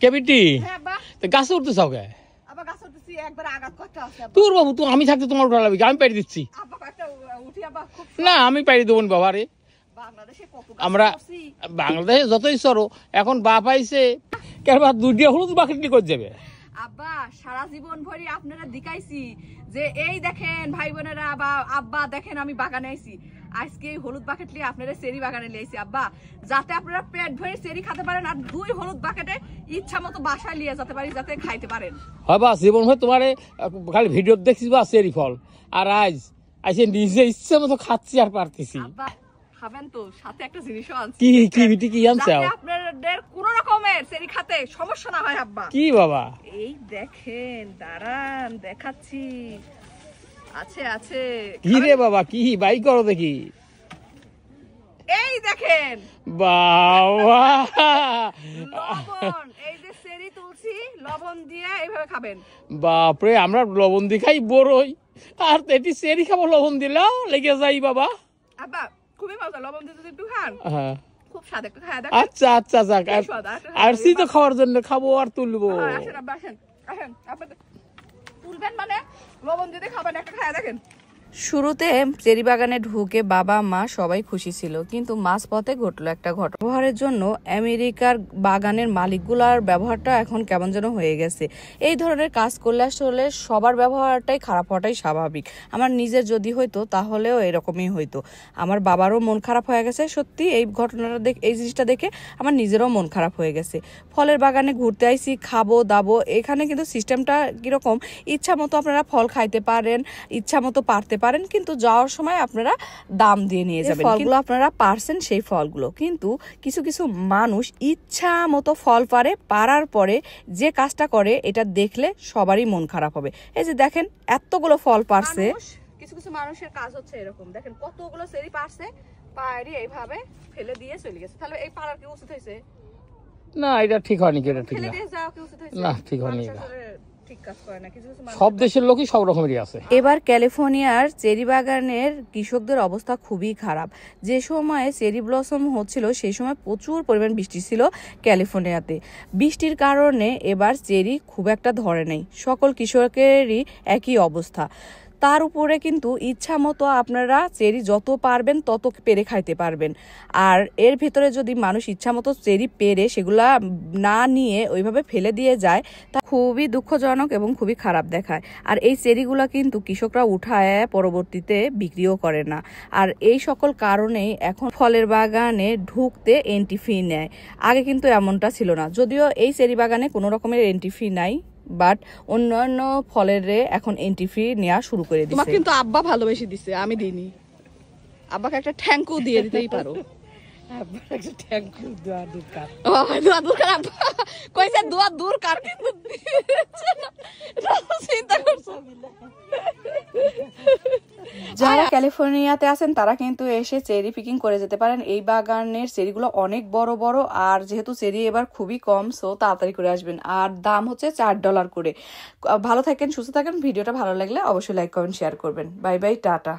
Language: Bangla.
কেবিটি হ্যাঁ আব্বা গাছে উঠতে চাও কে? আব্বা গাছ উঠতেছি একবার আঘাত করতে আছে আব্বা। তোর বাবু তুই আমি থাকতে তোমার উঠা লাগবে আমি পাড়ি দিচ্ছি। আব্বা একটা উঠি আব্বা খুব না আমি পাড়ি দেবো বাবা রে। বাংলাদেশে কত আমরা বাংলাদেশে যতই সরো এখন বাপ আইছে কেনবা দুইটা হলুদ বাকেট করে যাবে। আব্বা সারা জীবন ভরি আপনারা দেখাইছি যে এই দেখেন ভাই বোনেরা বা আব্বা দেখেন আমি বাগানে আইছি, আজকে এই হলুদ বাকেট নিয়ে আপনারা সেরি বাগানে লিয়েছি আব্বা, যাতে আপনারা পেট ভরে সেরি খেতে পারেন আর 2 হলুদ বাকেটে ইচ্ছা মতো বাসায় নিয়ে যেতে পারি যাতে খাইতে পারেন। হয় বা জীবন ভর তোমার খালি ভিডিও দেখছিস বা সেরি ফল, আর আজ আইসে নিজে ইচ্ছা মতো খাচ্ছি আর পারতেছি। আব্বা খাবেন তো, সাথে একটা জিনিসও আনছি। কি কি বিটি কি আনছো? আপনাদের কোন রকমের সেরি খেতে সমস্যা না হয় আব্বা। কি বাবা? এই দেখেন দাঁড়ান দেখাচ্ছি, আছে আছে। কি রে বাবা কি বাই করো দেখি। এই দেখেন বাবা লবণ, এই যে সেরি তুলছি লবণ দিয়ে এইভাবে খাবেন। বাপরে আমরা লবণ দি খাই বড়ই, আর এটি সেরি খাবো লবণ দিলেও লেগে যাই বাবা। আব্বা খুবই মজা, লবণ দিয়ে যদি একটু খান হ্যাঁ খুব স্বাদ, একটু খায় দেখ। আচ্ছা আচ্ছা যাক আর সি তো খাওয়ার জন্য খাবো আর তুলবো। আসেন আব্বা আসেন আসেন, আপনাদের তুলবেন মানে লবণ দিয়ে খাবেন, একটা খায় দেখেন। শুরুতে চেরি বাগানে ঢুকে বাবা মা সবাই খুশি ছিল, কিন্তু মাঝপথে ঘটলো একটা ঘটনা। ব্যবহারের জন্য আমেরিকার বাগানের মালিকগুলার ব্যবহারটা এখন কেমন যেন হয়ে গেছে। এই ধরনের কাজ করলে আসলে সবার ব্যবহারটাই খারাপ হওয়াটাই স্বাভাবিক। আমার নিজের যদি হইতো তাহলেও এরকমই হইতো। আমার বাবারও মন খারাপ হয়ে গেছে সত্যি এই ঘটনাটা দেখে, এই জিনিসটা দেখে আমার নিজেরও মন খারাপ হয়ে গেছে। ফলের বাগানে ঘুরতে আইছি, খাবো দাবো, এখানে কিন্তু সিস্টেমটা কিরকম, ইচ্ছা মতো আপনারা ফল খাইতে পারেন, ইচ্ছা মতো পারতে পারেন, কিন্তু যাওয়ার সময় আপনারা দাম দিয়ে নিয়ে যাবেন। ফলগুলো আপনারা পারছেন সেই ফলগুলো, কিন্তু কিছু কিছু মানুষ ইচ্ছা মতো ফল পারার পরে যে কাজটা করে এটা দেখলে সবারই মন খারাপ হবে। এই যে দেখেন এতগুলো ফল পারছে, কিছু কিছু মানুষের কাজ হচ্ছে এরকম, দেখেন কতগুলো সেরি পারছে, পারি এইভাবে ফেলে দিয়ে চলে গেছে। তাহলে এই পাড়ার কি উচিত হয়েছে? না এটা ঠিক হয়নি, এটা ঠিক ফেলে না। দিয়ে যাওয়া কি উচিত হয়েছে? না ঠিক হয়নি। সব দেশের লোকই সব রকমেরই আছে। এবার ক্যালিফোর্নিয়ার চেরি বাগানের কৃষকদের অবস্থা খুবই খারাপ। যে সময়ে চেরি ব্লসম হচ্ছিল সেই সময় প্রচুর পরিমাণ বৃষ্টি ছিল ক্যালিফোর্নিয়াতে। বৃষ্টির কারণে এবার চেরি খুব একটা ধরে নেই, সকল কৃষকেরই একই অবস্থা। তার উপরে কিন্তু ইচ্ছা মতো আপনারা চেরি যত পারবেন তত পেরে খাইতে পারবেন, আর এর ভিতরে যদি মানুষ ইচ্ছা মতো চেরি পেরে সেগুলা না নিয়ে ওইভাবে ফেলে দিয়ে যায় তা খুবই দুঃখজনক এবং খুবই খারাপ দেখায়। আর এই চেরিগুলা কিন্তু কৃষকরা উঠায় পরবর্তীতে বিক্রিও করে না। আর এই সকল কারণেই এখন ফলের বাগানে ঢুকতে এন্ট্রি ফি নেয়, আগে কিন্তু এমনটা ছিল না। যদিও এই চেরি বাগানে কোনো রকমের এন্ট্রি ফি নাই, বাট অন্যান্য ফলের এখন এন্ট্রি ফি নেওয়া শুরু করে দিয়েছে। তোমাকে কিন্তু আব্বা ভালোবেসে দিছে, আমি দিইনি। আব্বাকে একটা থ্যাঙ্কও দিয়ে দিতেই পারো। আব্বার একটা থ্যাঙ্কও দেওয়া দরকার। দোয়া দরকার আব্বা কইছে, দোয়া দরকার কিন্তু চিন্তা করছো। যারা ক্যালিফোর্নিয়াতে আছেন তারা কিন্তু এসে চেরি পিকিং করে যেতে পারেন। এই বাগানের চেরিগুলো অনেক বড় বড়, আর যেহেতু চেরি এবার খুবই কম, সো তাড়াতাড়ি করে আসবেন। আর দাম হচ্ছে $4 করে। ভালো থাকেন, সুস্থ থাকেন। ভিডিওটা ভালো লাগলে অবশ্যই লাইক কমেন্ট শেয়ার করবেন। Bye bye, tata.